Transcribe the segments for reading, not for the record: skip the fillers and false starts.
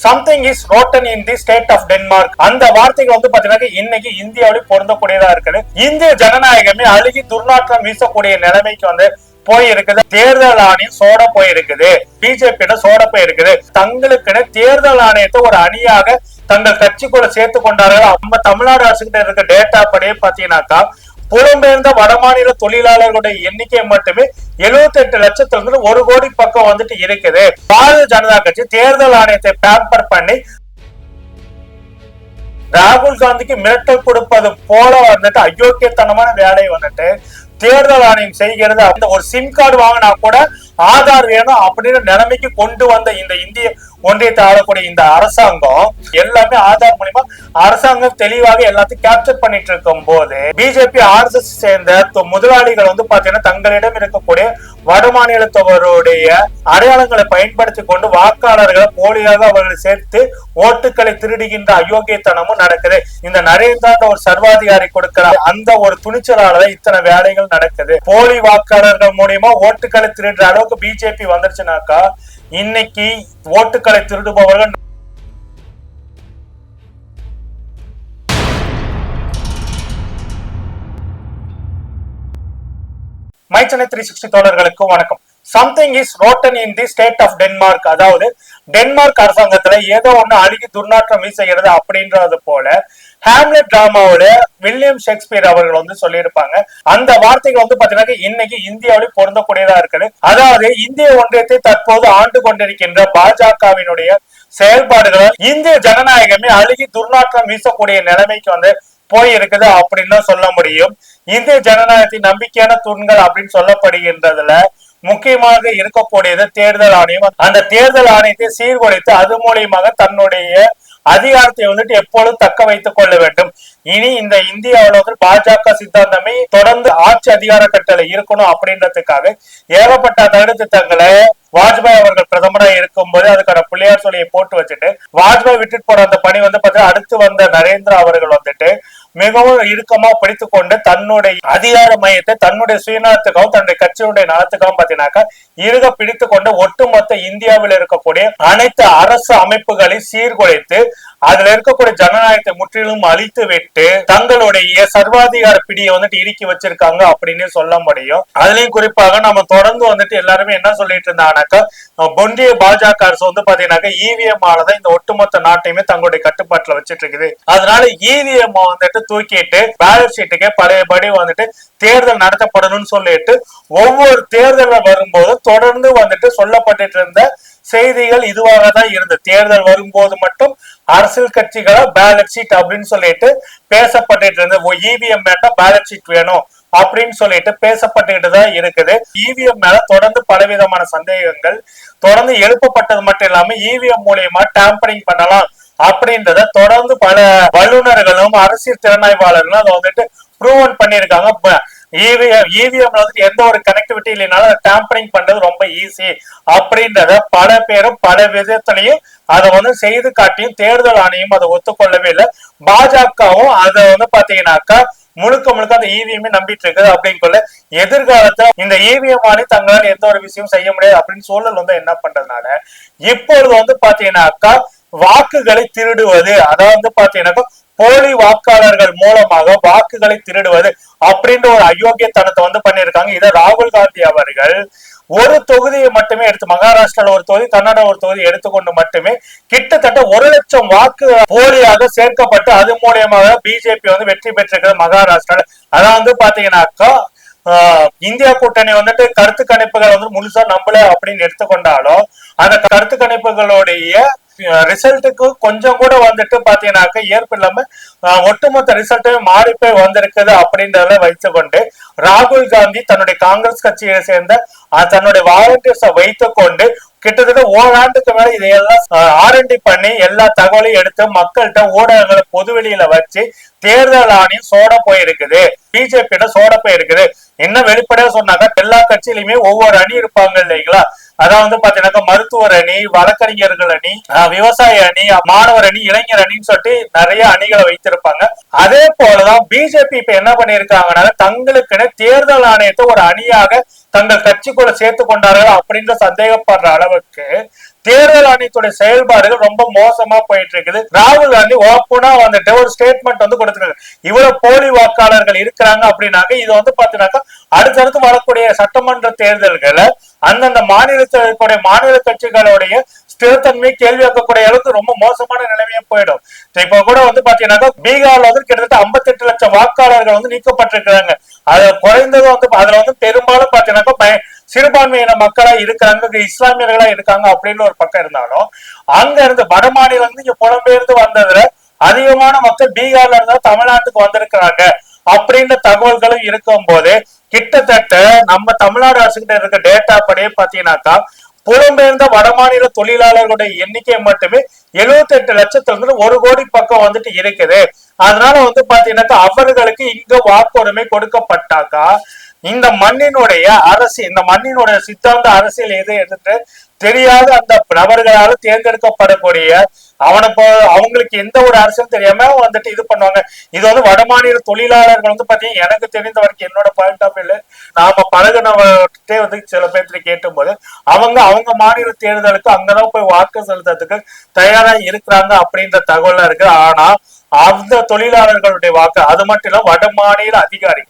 Something is rotten in the state of Denmark. அந்த வார்த்தைகள் வந்து பாத்தீங்கன்னா இன்னைக்கு இந்தியாவிலும் பொருந்தக்கூடியதா இருக்குது. இந்திய ஜனநாயகமே அழுகி துர்நாற்றம் வீசக்கூடிய நிலைமைக்கு வந்து போயிருக்குது. தேர்தல் ஆணையம் சோட போயிருக்குது, பிஜேபி சோட போயிருக்குது. தங்களுக்குன்னு தேர்தல் ஆணையத்தை ஒரு அணியாக தங்கள் கட்சிக்குள்ள சேர்த்து கொண்டார்கள். நம்ம தமிழ்நாடு அரசு கிட்ட இருக்க டேட்டா படியே பாத்தீங்கன்னாக்கா புலம்பெயர்ந்த வடமாநில தொழிலாளர்களுடைய எண்ணிக்கை மட்டுமே 78 லட்சத்துல இருந்து 1 கோடி பக்கம் வந்துட்டு இருக்குது. பாரதிய ஜனதா கட்சி தேர்தல் ஆணையத்தை பேம்பர் பண்ணி ராகுல் காந்திக்கு மிரட்டல் கொடுப்பது போல வந்துட்டு அயோக்கியத்தனமான வேலையை வந்துட்டு தேர்தல் ஆணையம் செய்கிறது. அந்த ஒரு சிம் கார்டு வாங்கினா கூட ஆதார் வேணும் அப்படின்னு நிலைமைக்கு கொண்டு வந்த இந்த இந்திய ஒன்றியத்தை ஆளக்கூடிய இந்த அரசாங்கம் எல்லாமே ஆதார் மூலியமா அரசாங்கம் தெளிவாக எல்லாத்தையும் கேப்சர் பண்ணிட்டு இருக்கும் போது பிஜேபி RSS சேர்ந்த முதலாளிகள் வந்து பாத்தீங்கன்னா தங்களிடம் இருக்கக்கூடிய வடமாநிலத்தவருடைய அடையாளங்களை பயன்படுத்தி கொண்டு வாக்காளர்களை போலியாக அவர்களை சேர்த்து ஓட்டுக்களை திருடுகின்ற அயோக்கியத்தனமும் நடக்குது. இந்த நரேந்திரா ஒரு சர்வாதிகாரி கொடுக்கிற அந்த ஒரு துணிச்சலால இத்தனை வேலைகள் நடக்குது. போலி வாக்காளர்கள் மூலியமா ஓட்டுக்களை திருடுற அளவுக்கு பிஜேபி வந்துருச்சுனாக்கா இன்னைக்கு ஓட்டுக்களை திருடுபவர்கள் மைச்சனை 360 தோழர்களுக்கு வணக்கம். Something is rotten in the state of Denmark. அதாவது டென்மார்க் அரசாங்கத்துல ஏதோ ஒண்ணு அழுகி துர்நாற்றம் வீசுகிறது அப்படின்றது போல ஹாம்லெட் டிராமாவோட வில்லியம் ஷேக்ஸ்பியர் அவர்கள் வந்து சொல்லியிருப்பாங்க. அந்த வார்த்தைகள் வந்து பாத்தீங்கன்னா இன்னைக்கு இந்தியாவிலும் பொருந்தக்கூடியதா இருக்குது. அதாவது இந்திய ஒன்றியத்தை தற்போது ஆண்டு கொண்டிருக்கின்ற பாஜகவினுடைய செயல்பாடுகளால் இந்திய ஜனநாயகமே அழுகி துர்நாற்றம் வீசக்கூடிய நிலைமைக்கு வந்து போய் இருக்குது அப்படின்னு சொல்ல முடியும். இந்திய ஜனநாயகத்தின் நம்பிக்கையான தூண்கள் அப்படின்னு சொல்லப்படுகின்றதுல முக்கியமாக இருக்கக்கூடியது தேர்தல் ஆணையம். அந்த தேர்தல் ஆணையத்தை சீர்குலைத்து அது மூலியமாக தன்னுடைய அதிகாரத்தை வந்துட்டு எப்பொழுதும் தக்க வைத்துக் கொள்ள வேண்டும். இனி இந்த இந்தியாவில வந்து பாஜக சித்தாந்தமே தொடர்ந்து ஆட்சி அதிகார கட்டளை இருக்கணும் அப்படின்றதுக்காக ஏகப்பட்ட தடுத்திட்டங்களை வாஜ்பாய் அவர்கள் பிரதமராக இருக்கும் போது அதுக்கான பிள்ளையார் சொல்லியை போட்டு வச்சுட்டு வாஜ்பாய் விட்டுட்டு போற அந்த பணி வந்து பார்த்தா அடுத்து வந்த நரேந்திரா அவர்கள் வந்துட்டு மிகவும் இறுக்கமா பிடித்துக் கொண்டு தன்னுடைய அதிகார மையத்தை தன்னுடைய சுயநலத்துக்காகவும் தன்னுடைய கட்சியுடைய நலத்துக்காகவும் பாத்தீங்கன்னாக்கா இறுக பிடித்துக் கொண்டு ஒட்டுமொத்த இந்தியாவில் இருக்கக்கூடிய அனைத்து அரசு அமைப்புகளை சீர்குலைத்து அதுல இருக்கக்கூடிய ஜனநாயகத்தை முற்றிலும் அழித்து விட்டு தங்களுடைய சர்வாதிகார பிடியை வந்துட்டு இறுக்கி வச்சிருக்காங்க அப்படின்னு சொல்ல முடியும். அதுலயும் குறிப்பாக நம்ம தொடர்ந்து வந்துட்டு எல்லாருமே என்ன சொல்லிட்டு இருந்தாங்கன்னாக்கா ஒன்றிய பாஜக அரசு வந்து பாத்தீங்கன்னாக்கா EVM ஆலதான் இந்த ஒட்டுமொத்த நாட்டையுமே தங்களுடைய கட்டுப்பாட்டுல வச்சிட்டு இருக்குது. அதனால EVM வந்துட்டு தூக்கிட்டு பேலட் ஷீட்டுக்கே பழையபடி வந்துட்டு தேர்தல் நடத்தப்படணும்னு சொல்லிட்டு ஒவ்வொரு தேர்தல் வரும்போது தொடர்ந்து வந்துட்டு சொல்லப்பட்டு இருந்த செய்திகள் இதுவாக தான் இருந்தது. தேர்தல் வரும்போது மட்டும் அரசியல் கட்சிகளை பேலட் ஷீட் அப்படின்னு சொல்லிட்டு பேசப்பட்டு இருந்தது. EVM வேண்டாம் பேலட் ஷீட் வேணும் அப்படின்னு சொல்லிட்டு பேசப்பட்டுக்கிட்டு தான் இருக்குது. EVM மேல தொடர்ந்து பலவிதமான சந்தேகங்கள் தொடர்ந்து எழுப்பப்பட்டது மட்டும் இல்லாம EVM மூலியமா டேம்பரிங் பண்ணலாம் அப்படின்றத தொடர்ந்து பல வல்லுநர்களும் அரசியல் திறனாய்வாளர்களும் அதை வந்துட்டு ப்ரூவ் பண்ணியிருக்காங்க. EVM வந்துட்டு எந்த ஒரு கனெக்டிவிட்டி இல்லைனாலும் டேம்பரிங் பண்றது ரொம்ப ஈஸி அப்படின்றத பல பேரும் பல விதத்திலையும் அதை வந்து செய்து காட்டியும் தேர்தல் ஆணையம் அதை ஒத்துக்கொள்ளவே இல்லை. பாஜகவும் அதை வந்து பாத்தீங்கன்னாக்கா முழுக்க முழுக்க அந்த EVM நம்பிட்டு இருக்குது அப்படின்னு சொல்ல எதிர்காலத்துல இந்த EVM ஆணி தங்களால் எந்த ஒரு விஷயம் செய்ய முடியாது அப்படின்னு சூழல் வந்து என்ன பண்றதுனால இப்பொழுது வந்து பாத்தீங்கன்னாக்கா வாக்குகளை திருடுவது, அதாவது பாத்தீங்கன்னாக்கா போலி வாக்காளர்கள் மூலமாக வாக்குகளை திருடுவது அப்படின்ற ஒரு அயோக்கியத்தனத்தை வந்து பண்ணிருக்காங்க. இதை ராகுல் காந்தி அவர்கள் ஒரு தொகுதியை மட்டுமே எடுத்து மகாராஷ்டிரால ஒரு தொகுதி கர்நாடகா ஒரு தொகுதி எடுத்துக்கொண்டு மட்டுமே கிட்டத்தட்ட 1 லட்சம் வாக்கு போலியாக சேர்க்கப்பட்டு அது மூலியமாக பிஜேபி வந்து வெற்றி பெற்றிருக்கிறது மகாராஷ்டிரால. அதான் வந்து பாத்தீங்கன்னாக்கா இந்தியா கூட்டணி வந்துட்டு கருத்து கணிப்புகள் வந்து முழுசா நம்பல அப்படின்னு எடுத்துக்கொண்டாலும் அந்த கருத்து கணிப்புகளுடைய ரிசல்ட்டுக்கு கொஞ்சம் கூட வந்துட்டு பாத்தீங்கன்னாக்க ஏற்பு இல்லாம ஒட்டுமொத்த ரிசல்ட்டுமே மாறி போய் வந்திருக்குது அப்படின்றத வைத்துக்கொண்டு ராகுல் காந்தி தன்னுடைய காங்கிரஸ் கட்சியை சேர்ந்த தன்னுடைய வாலண்டியர்ஸை வைத்துக் கொண்டு கிட்டத்தட்ட ஓராண்டுக்கு மேல இதையெல்லாம் R&D பண்ணி எல்லா தகவலையும் எடுத்து மக்கள்கிட்ட ஊடகங்களை பொதுவெளியில வச்சு தேர்தல் ஆணையம் சோட போயிருக்குது, பிஜேபி சோட போயிருக்குது. என்ன வெளிப்படையா சொன்னாக்கா எல்லா கட்சியிலுமே ஒவ்வொரு அணி இருப்பாங்க இல்லைங்களா. அதான் வந்து பாத்தீங்கன்னாக்கா மருத்துவர் அணி, வழக்கறிஞர்கள் அணி, விவசாய அணி, மாணவர் அணி, இளைஞர் அணின்னு சொல்லிட்டு நிறைய அணிகளை வைத்திருப்பாங்க. அதே போலதான் பிஜேபி இப்ப என்ன பண்ணிருக்காங்கன்னா தங்களுக்குன்னு தேர்தல் ஆணையத்தை ஒரு அணியாக தங்கள் கட்சிக்குள்ள சேர்த்து கொண்டார்கள் அப்படின்ற சந்தேகப்படுற அளவுக்கு தேர்தல் ஆணையத்துடைய செயல்பாடுகள் ரொம்ப மோசமா போயிட்டு இருக்குது. ராகுல் காந்தி ஓப்பனா வந்துட்டு ஒரு ஸ்டேட்மெண்ட் வந்து கொடுத்திருக்காங்க, இவ்வளவு போலி வாக்காளர்கள் இருக்கிறாங்க அப்படின்னாக்க இது வந்து பாத்தீங்கன்னாக்கா அடுத்தடுத்து வரக்கூடிய சட்டமன்ற தேர்தல்களை அந்தந்த மாநிலத்தில் இருக்கக்கூடிய மாநில கட்சிகளுடைய ஸ்திரத்தன்மை கேள்வியாக்கக்கூடிய அளவுக்கு ரொம்ப மோசமான நிலைமையே போயிடும். இப்ப கூட வந்து பாத்தீங்கன்னாக்கா பீகார்ல வந்து கிட்டத்தட்ட 58 லட்சம் வாக்காளர்கள் வந்து நீக்கப்பட்டிருக்கிறாங்க. அது குறைந்தது வந்து அதுல வந்து பெரும்பாலும் பாத்தீங்கன்னாக்கா சிறுபான்மையின மக்களா இருக்காங்க, இஸ்லாமியர்களா இருக்காங்க அப்படின்னு ஒரு பக்கம் இருந்தாலும், அங்க இருந்து வட மாநிலம் இருந்து இங்க புலம்பெயர்ந்து வந்ததுல அதிகமான மக்கள் பீகார்ல இருந்தா தமிழ்நாட்டுக்கு வந்திருக்கிறாங்க அப்படின்ற தகவல்களும் இருக்கும் போது கிட்டத்தட்ட நம்ம தமிழ்நாடு அரசு கிட்ட இருக்க டேட்டா படியே பாத்தீங்கன்னாக்கா புலம்பெயர்ந்த வடமாநில தொழிலாளர்களுடைய எண்ணிக்கை மட்டுமே 78 லட்சத்துல இருந்து 1 கோடி பக்கம் வந்துட்டு இருக்குது. அதனால வந்து பாத்தீங்கன்னாக்கா அவர்களுக்கு இங்க வாக்குரிமை கொடுக்கப்பட்டாக்கா இந்த மண்ணினுடைய அரசியல், இந்த மண்ணினுடைய சித்தாந்த அரசியல் எது என்று தெரியாத அந்த நபர்களால் தேர்ந்தெடுக்கப்படக்கூடிய அவங்களுக்கு எந்த ஒரு அரசியலும் தெரியாம வந்துட்டு இது பண்ணுவாங்க. இது வந்து வடமாநில தொழிலாளர்கள் வந்து பாத்தீங்கன்னா எனக்கு தெரிந்த வரைக்கும் என்னோட பாயிண்ட் ஆஃப் வியூல நாம பழகினவர்கிட்டே வந்து சில பேர்த்துல கேட்டும் போது அவங்க மாநில தேர்தலுக்கு அங்கதான் போய் வாக்கு செலுத்துறதுக்கு தயாரா இருக்கிறாங்க அப்படின்ற தகவல் இருக்கு. ஆனா அந்த தொழிலாளர்களுடைய வாக்கு அது மட்டும் இல்ல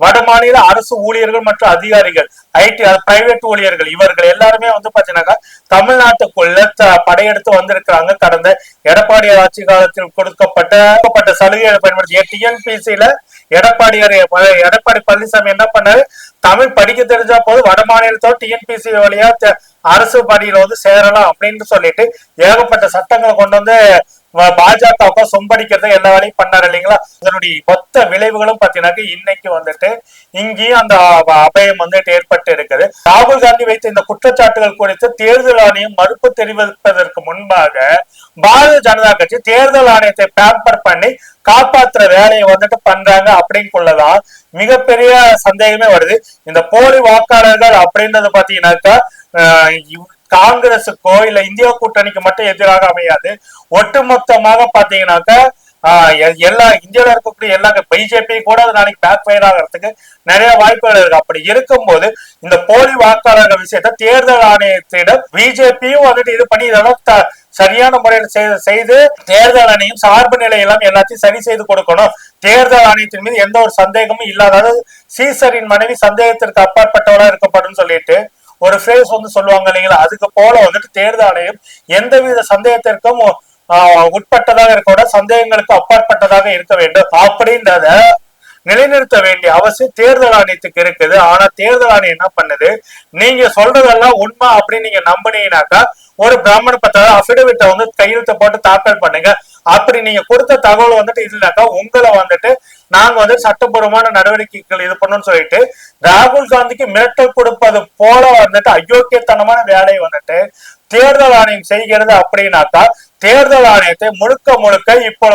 வடமாநில அரசு ஊழியர்கள் மற்றும் அதிகாரிகள், ஐடி பிரைவேட் ஊழியர்கள், இவர்கள் எல்லாருமே வந்து பாத்தீங்கன்னா தமிழ்நாட்டுக்குள்ள படையெடுத்து வந்திருக்கிறாங்க. கடந்த எடப்பாடி ஆட்சி காலத்தில் கொடுக்கப்பட்ட சலுகைகளை பயன்படுத்தி டிஎன்பிசியில எடப்பாடி பழனிசாமி என்ன பண்ணாரு, தமிழ் படிக்க தெரிஞ்சா போது வட மாநிலத்தோட டிஎன்பிசி வழியா அரசு பணியில வந்து சேரலாம் அப்படின்னு சொல்லிட்டு ஏகப்பட்ட சட்டங்களை கொண்டு வந்து பாஜக சொம்படிக்கிறத எல்லா வேலையும் பண்ணாரு இல்லைங்களா. அதனுடைய மொத்த விளைவுகளும் பாத்தீங்கன்னா இன்னைக்கு வந்துட்டு இங்கேயும் அந்த அபயம் வந்துட்டு ஏற்பட்டு இருக்குது. ராகுல் காந்தி வைத்த இந்த குற்றச்சாட்டுகள் குறித்து தேர்தல் ஆணையம் மறுப்பு தெரிவிப்பதற்கு முன்பாக பாரதிய ஜனதா கட்சி தேர்தல் ஆணையத்தை பேம்பர் பண்ணி காப்பாற்றுற வேலையை வந்துட்டு பண்றாங்க அப்படின்னுள்ளதான் மிகப்பெரிய சந்தேகமே வருது. இந்த போலி வாக்காளர்கள் அப்படின்றது பாத்தீங்கன்னாக்கா காங்கிரசுக்கோ இல்ல இந்தியா கூட்டணிக்கு மட்டும் எதிராக அமையாது. ஒட்டுமொத்தமாக பாத்தீங்கன்னாக்கா எல்லா இந்தியாவில இருக்கக்கூடிய எல்லா பிஜேபி கூட நாளைக்கு பேக் ஃபயர் ஆகிறதுக்கு நிறைய வாய்ப்புகள் இருக்கு. அப்படி இருக்கும்போது இந்த போலி வாக்காளர்கள் விஷயத்த தேர்தல் ஆணையத்திடம் பிஜேபியும் வந்துட்டு இது பண்ணி இதெல்லாம் சரியான முறையில் செய்து தேர்தல் ஆணையம் சார்பு நிலையெல்லாம் எல்லாத்தையும் சரி செய்து கொடுக்கணும். தேர்தல் ஆணையத்தின் மீது எந்த ஒரு சந்தேகமும் இல்லாத சீசரின் மனைவி சந்தேகத்திற்கு அப்பாற்பட்டவளா இருக்கப்படும் சொல்லிட்டு ஒரு ஃப்ரேஸ் வந்து சொல்லுவாங்க இல்லைங்களா. அதுக்கு போல வந்துட்டு தேர்தல் ஆணையம் எந்தவித சந்தேகத்திற்கும் உட்பட்டதாக இருக்க சந்தேகங்களுக்கு அப்பாற்பட்டதாக இருக்க வேண்டும் அப்படின்றத நிலைநிறுத்த வேண்டிய அவசியம் தேர்தல் ஆணையத்துக்கு இருக்குது. ஆனா தேர்தல் ஆணையம் என்ன பண்ணுது, நீங்க சொல்றதெல்லாம் உண்மை அப்படின்னு நீங்க நம்பினீங்கன்னாக்கா ஒரு பிராமண பத்திர அபிடவிட்டை வந்து கையெழுத்து போட்டு தாக்கல் பண்ணுங்க. அப்படி நீங்க கொடுத்த தகவல் வந்துட்டு இல்லைனாக்கா உங்களை வந்துட்டு நாங்க வந்து சட்டப்பூர்வமான நடவடிக்கைகள் இது பண்ணணும்னு சொல்லிட்டு ராகுல் காந்திக்கு மிரட்டல் கொடுப்பது போல வந்துட்டு அயோக்கியத்தனமான வேலையை வந்துட்டு தேர்தல் ஆணையம் செய்கிறது. அப்படின்னாக்கா தேர்தல் ஆணையத்தை முழுக்க இப்போ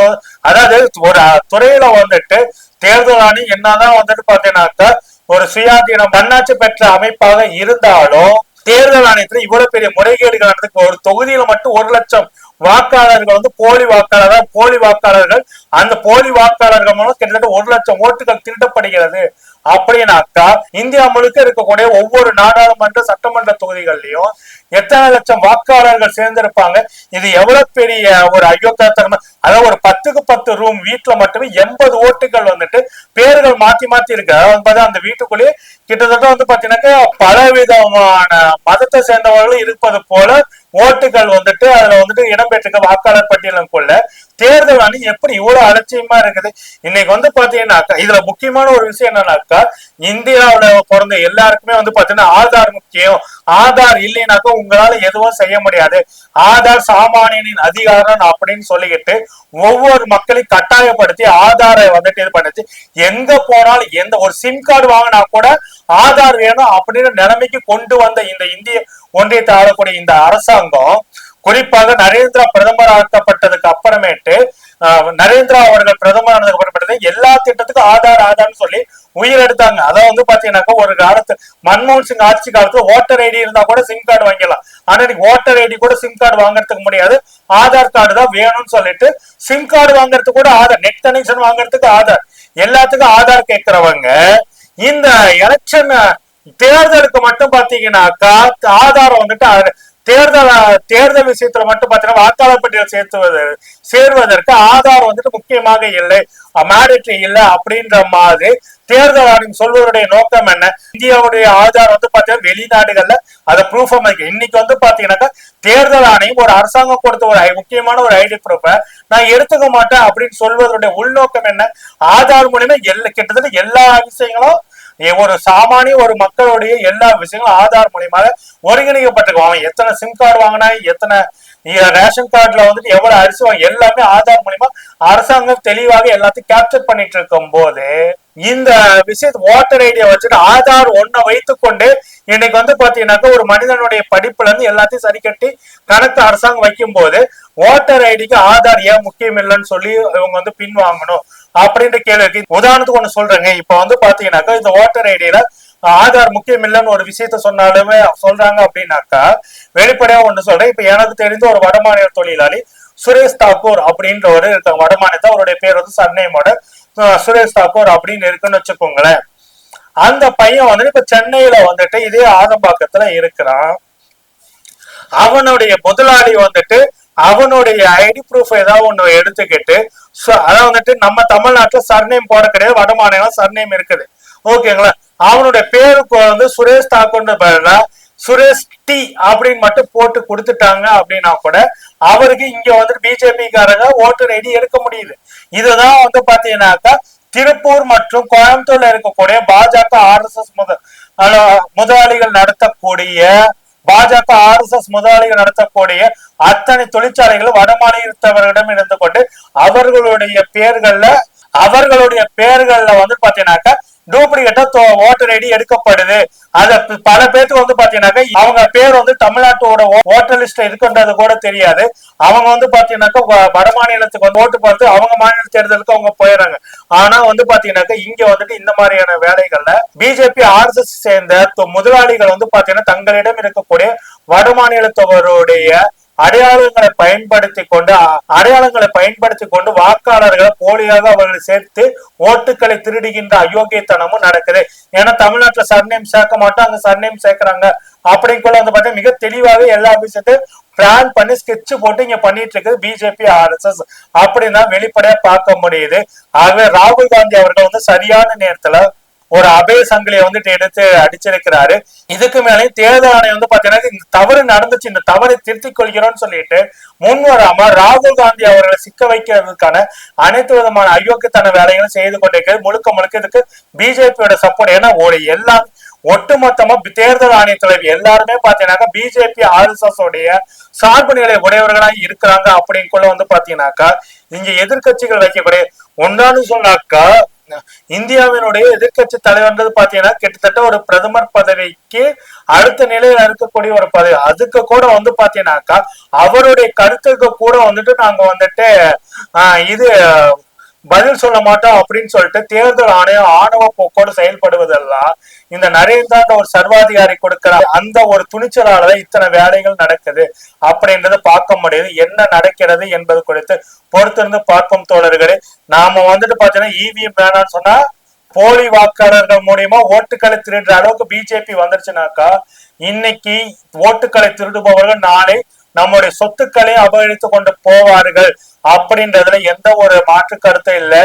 அதாவது ஒரு துறையில வந்துட்டு தேர்தல் ஆணையம் என்னதான் வந்துட்டு பாத்தீங்கன்னாக்கா ஒரு சுயாதீனம் தன்னாட்சி பெற்ற அமைப்பாக இருந்தாலும் தேர்தல் ஆணையத்துல இவ்வளவு பெரிய முறைகேடுகள் நடந்துக்கு ஒரு தொகுதியில மட்டும் 1 லட்சம் வாக்காளர்கள் வந்து போலி வாக்காளர்கள் அந்த போலி வாக்காளர்கள் மூலம் கிட்டத்தட்ட 1 லட்சம் ஓட்டுகள் திருடப்படுகிறது. அப்படின்னாக்கா இந்தியா முழுக்க இருக்கக்கூடிய ஒவ்வொரு நாடாளுமன்ற சட்டமன்ற தொகுதிகள்லயும் எத்தனை லட்சம் வாக்காளர்கள் சேர்ந்திருப்பாங்க. இது எவ்வளவு பெரிய ஒரு அயோக்கியத்தனமா, அதாவது ஒரு 10க்கு 10 ரூம் வீட்டுல மட்டுமே 80 ஓட்டுகள் வந்துட்டு பேர்கள் மாத்தி இருக்கு. அதாவது அந்த வீட்டுக்குள்ளேயே கிட்டத்தட்ட வந்து பாத்தீங்கன்னாக்கா பல விதமான மதத்தை சேர்ந்தவர்களும் இருப்பது போல ஓட்டுகள் வந்துட்டு அதுல வந்துட்டு இடம்பெற்றிருக்க வாக்காளர் பட்டியலுக்குள்ள தேர்தல் ஆணையம் எப்படி இவ்வளவு அலட்சியமா இருக்குது. இன்னைக்கு வந்து பாத்தீங்கன்னாக்கா இதுல முக்கியமான ஒரு விஷயம் என்னன்னாக்கா இந்தியாவில பிறந்த எல்லாருக்குமே வந்து பாத்தீங்கன்னா ஆதார் முக்கியம். ஆதார் இல்லைனாக்கா உங்களால எதுவும் செய்ய முடியாது. ஆதார் சாமானியனின் அதிகாரம் அப்படின்னு சொல்லிக்கிட்டு ஒவ்வொரு மக்களையும் கட்டாயப்படுத்தி ஆதாரை வந்துட்டு இது பண்ணுச்சு. எங்க போனாலும் எந்த ஒரு சிம் கார்டு வாங்கினா கூட ஆதார் வேணும் அப்படின்னு நிலைமைக்கு கொண்டு வந்த இந்த இந்திய ஒன்றியத்தை ஆளக்கூடிய இந்த அரசாங்கம் குறிப்பாக நரேந்திரா பிரதமர் ஆக்கப்பட்டதுக்கு அப்புறமேட்டு நரேந்திரா அவர்கள் பிரதமர் ஆனதுக்கு அப்புறமேட்டு எல்லா திட்டத்துக்கும் ஆதார்னு சொல்லி உயிர் எடுத்தாங்க. அதான் வந்து பாத்தீங்கன்னாக்கா ஒரு காலத்து மன்மோகன் சிங் ஆட்சி காலத்துல ஓட்டர் ஐடி இருந்தா கூட சிம் கார்டு வாங்கிடலாம். ஆனா இன்னைக்கு ஓட்டர் ஐடி கூட சிம் கார்டு வாங்குறதுக்கு முடியாது, ஆதார் கார்டு தான் வேணும்னு சொல்லிட்டு சிம் கார்டு வாங்குறதுக்கு கூட ஆதார், நெட் கனெக்ஷன் வாங்குறதுக்கு ஆதார், எல்லாத்துக்கும் ஆதார் கேட்கிறவங்க இந்த எலெக்ஷன் தேர்தலுக்கு மட்டும் பாத்தீங்கன்னாக்கா ஆதாரம் வந்துட்டு தேர்தல் விஷயத்துல மட்டும் பாத்தீங்கன்னா வாக்காளர் பட்டியல் சேர்வதற்கு ஆதார் வந்துட்டு முக்கியமாக இல்லை, மேண்டேட்டரி இல்லை அப்படின்ற மாதிரி தேர்தல் ஆணையம் சொல்வதனுடைய நோக்கம் என்ன? இந்தியாவுடைய ஆதார் வந்து பாத்தீங்கன்னா வெளிநாடுகள்ல அதை ப்ரூஃப் இன்னைக்கு வந்து பாத்தீங்கன்னாக்கா தேர்தல் ஆணையம் ஒரு அரசாங்கம் கொடுத்த ஒரு முக்கியமான ஒரு ஐடி ப்ரூஃபை நான் எடுத்துக்க மாட்டேன் அப்படின்னு சொல்வதனுடைய உள்நோக்கம் என்ன? ஆதார் மூலியமா கிட்டத்தட்ட எல்லா விஷயங்களும் ஒரு சாமானிய ஒரு மக்களுடைய எல்லா விஷயங்களும் ஆதார் மூலியமாக ஒருங்கிணைக்கப்பட்டிருக்கும். அவன் எத்தனை சிம் கார்டு வாங்கினா, எத்தனை ரேஷன் கார்டுல வந்துட்டு எவ்வளவு அரிசி வாங்க, எல்லாமே ஆதார் மூலியமா அரசாங்கம் தெளிவாக எல்லாத்தையும் கேப்சர் பண்ணிட்டு இருக்கும் போது இந்த விஷயத்த ஓட்டர் ஐடியை வச்சுட்டு ஆதார் வைத்துக் கொண்டு இன்னைக்கு வந்து பாத்தீங்கன்னாக்கா ஒரு மனிதனுடைய படிப்புல இருந்து எல்லாத்தையும் சரி கட்டி கணக்கு அரசாங்கம் வைக்கும் போது ஓட்டர் ஐடிக்கு ஆதார் ஏன் முக்கியம் இல்லைன்னு சொல்லி இவங்க வந்து பின் வாங்கணும் அப்படின்ற கேள்விக்கு உதாரணத்துக்கு ஒண்ணு சொல்றேங்க. இப்ப வந்து பாத்தீங்கன்னாக்கா இந்த ஓட்டர் ஐடியில ஆதார் முக்கியம் இல்லைன்னு ஒரு விஷயத்த சொன்னாலுமே சொல்றாங்க அப்படின்னாக்கா வெளிப்படையா ஒண்ணு சொல்றேன். இப்ப எனக்கு தெரிந்த ஒரு வடமாநில தொழிலாளி சுரேஷ் தாக்கூர் அப்படின்ற ஒரு வடமாநிலத்தை, அவருடைய பேர் வந்து சர்நேமோட சுரேஷ் தாக்கூர் அப்படின்னு இருக்குன்னு வச்சுக்கோங்களேன். அந்த பையன் வந்துட்டு இப்ப சென்னையில வந்துட்டு இதே ஆதம்பாக்கத்துல இருக்கிறான். அவனுடைய முதலாளி வந்துட்டு அவனுடைய ஐடி ப்ரூஃப் ஏதாவது ஒண்ணு எடுத்துக்கிட்டு அதான் வந்துட்டு நம்ம தமிழ்நாட்டுல சர்நேம் போட கிடையாது, வடமாநிலம் சர்நேம் இருக்குது, ஓகேங்களா? அவனுடைய பேருக்கு வந்து சுரேஷ் தாக்கூர் பதிலா சுரேஷ் டி அப்படின்னு மட்டும் போட்டு கொடுத்துட்டாங்க அப்படின்னா கூட அவருக்கு இங்க வந்துட்டு பிஜேபி காரங்க ஓட்டர் ஐடி எடுக்க முடியுது. இதுதான் வந்து பாத்தீங்கன்னாக்கா திருப்பூர் மற்றும் கோயம்புத்தூர்ல இருக்கக்கூடிய பாஜக RSS முதலாளிகள் நடத்தக்கூடிய அத்தனை தொழிற்சாலைகளும் வடமாநிலத்தவர்களிடம் இருந்து கொண்டு அவர்களுடைய பேர்கள்ல வந்து பாத்தீங்கன்னாக்கா டூப்ளிகேட்டா ஓட்டர் ஐடி எடுக்கப்படுது. அத பல பேருக்கு வந்து பாத்தீங்கன்னாக்கா அவங்க பேர் வந்து தமிழ்நாட்டோட ஓட்டர் லிஸ்ட் இருக்குன்றது கூட தெரியாது. அவங்க வந்து பாத்தீங்கன்னாக்கா வட மாநிலத்துக்கு வந்து ஓட்டு பார்த்து அவங்க மாநில தேர்தலுக்கு அவங்க போயிடறாங்க. ஆனா வந்து பாத்தீங்கன்னாக்கா இங்க வந்துட்டு இந்த மாதிரியான வேலைகள்ல பிஜேபி RSS சேர்ந்த முதலாளிகள் வந்து பாத்தீங்கன்னா தங்களிடம் இருக்கக்கூடிய வட மாநிலத்தவருடைய அடையாளங்களை பயன்படுத்தி கொண்டு வாக்காளர்களை போலியாக அவர்களை சேர்த்து ஓட்டுக்களை திருடுகின்ற அயோக்கியத்தனமும் நடக்குது. ஏன்னா தமிழ்நாட்டுல சர்நேம் சேர்க்க மாட்டோம், அங்க சர்நேம் சேர்க்கிறாங்க அப்படிங்குள்ள வந்து பார்த்தா மிக தெளிவாக எல்லா விஷயத்தையும் பிளான் பண்ணி ஸ்கெட்ச் போட்டு இங்க பண்ணிட்டு இருக்குது பிஜேபி RSS அப்படின்னா வெளிப்படையா பார்க்க முடியுது. ஆகவே ராகுல் காந்தி அவர்கள் வந்து சரியான நேரத்துல ஒரு அபய சங்கிலியை வந்துட்டு எடுத்து அடிச்சிருக்கிறாரு. இதுக்கு மேலே தேர்தல் ஆணையம் வந்து பாத்தீங்கன்னா இந்த தவறு நடந்துச்சு, இந்த தவறை திருத்திக் கொள்கிறோம்னு சொல்லிட்டு முன் வராம ராகுல் காந்தி அவர்களை சிக்க வைக்கிறதுக்கான அனைத்து விதமான அயோக்கியத்தன வேலைகளும் செய்து கொண்டிருக்கிறது. முழுக்க இதுக்கு பிஜேபியோட சப்போர்ட். ஏன்னா ஒரு எல்லாம் ஒட்டுமொத்தமா தேர்தல் ஆணைய தலைவர் எல்லாருமே பாத்தீங்கன்னாக்கா பிஜேபி RSS உடைய சார்பு நிலை உடையவர்களா இருக்கிறாங்க. அப்படிங்குள்ள வந்து பாத்தீங்கன்னாக்கா இங்க எதிர்கட்சிகள் வைக்கக்கூடிய ஒன்றான்னு சொன்னாக்கா இந்தியாவினுடைய எதிர்கட்சி தலைவர்ன்றது பாத்தீங்கன்னா கிட்டத்தட்ட ஒரு பிரதமர் பதவிக்கு அடுத்த நிலையில இருக்கக்கூடிய ஒரு பதவி. அதுக்கு கூட வந்து பாத்தீங்கன்னாக்கா அவருடைய கருத்துக்கு கூட வந்துட்டு நாங்க வந்துட்டு இது பதில் சொல்ல மாட்டோம் அப்படின்னு சொல்லிட்டு தேர்தல் ஆணையம் ஆணவ போக்கோடு செயல்படுவதெல்லாம் இந்த நரேந்திரா ஒரு சர்வாதிகாரி கொடுக்கிற அந்த ஒரு துணிச்சலால இத்தனை வேலைகள் நடக்குது அப்படின்றத பார்க்க முடியுது. என்ன நடக்கிறது என்பது குறித்து பொறுத்திருந்து பார்ப்போம் தோழர்களே. நாம வந்துட்டு பாத்தீங்கன்னா EVM வேணாம்னு சொன்னா போலி வாக்காளர்கள் மூலியமா ஓட்டுக்களை திருடுற அளவுக்கு பிஜேபி வந்துருச்சுனாக்கா இன்னைக்கு ஓட்டுக்களை திருடுபவர்கள் நாளை நம்முடைய சொத்துக்களை அபகரித்து கொண்டு போவார்கள் அப்படின்றதுல எந்த ஒரு மாற்று கருத்தும் இல்லை.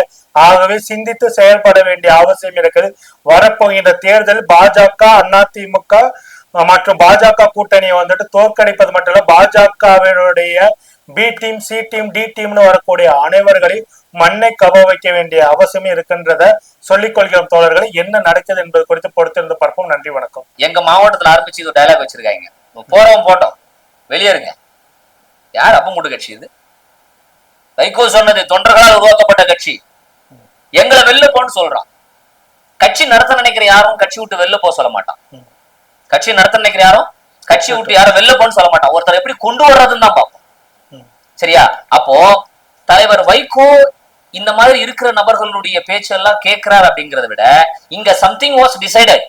ஆகவே சிந்தித்து செயல்பட வேண்டிய அவசியம் இருக்குது. வரப்போகின்ற தேர்தல் பாஜக அதிமுக மற்றும் பாஜக கூட்டணியை வந்துட்டு தோற்கடிப்பது மட்டும் இல்ல, பாஜகவினுடைய B team C team D டீம்னு வரக்கூடிய அனைவர்களையும் மண்ணை கவ வைக்க வேண்டிய அவசியம் இருக்கின்றத சொல்லிக் கொள்கிறோம் தோழர்களை. என்ன நடக்குது என்பது குறித்து பொறுத்திருந்து பார்ப்போம். நன்றி, வணக்கம். எங்க மாவட்டத்துல ஆரம்பிச்சு இது டயலாக் வச்சிருக்காங்க, போறவன் போட்டோம் வெளியேறுங்க. யார் அப்ப மூட்டு கட்சி இது? வைகோ சொன்னது தொண்டர்களால் உருவாக்கப்பட்ட கட்சி, எங்களை வெளில போன்னு சொல்றான். கட்சி நடத்த நினைக்கிற யாரும் கட்சி விட்டு வெளில போக சொல்ல மாட்டான். கட்சி நடத்த நினைக்கிற யாரும் கட்சி விட்டு யாரும் வெளில போன்னு சொல்ல மாட்டான். ஒருத்தர் எப்படி கொண்டு வர்றதுன்னு தான் பார்ப்போம். சரியா? அப்போ தலைவர் வைகோ இந்த மாதிரி இருக்கிற நபர்களுடைய பேச்செல்லாம் கேட்கிறார் அப்படிங்கறத விட இங்க சம்திங் வாஸ் டிசைடட்.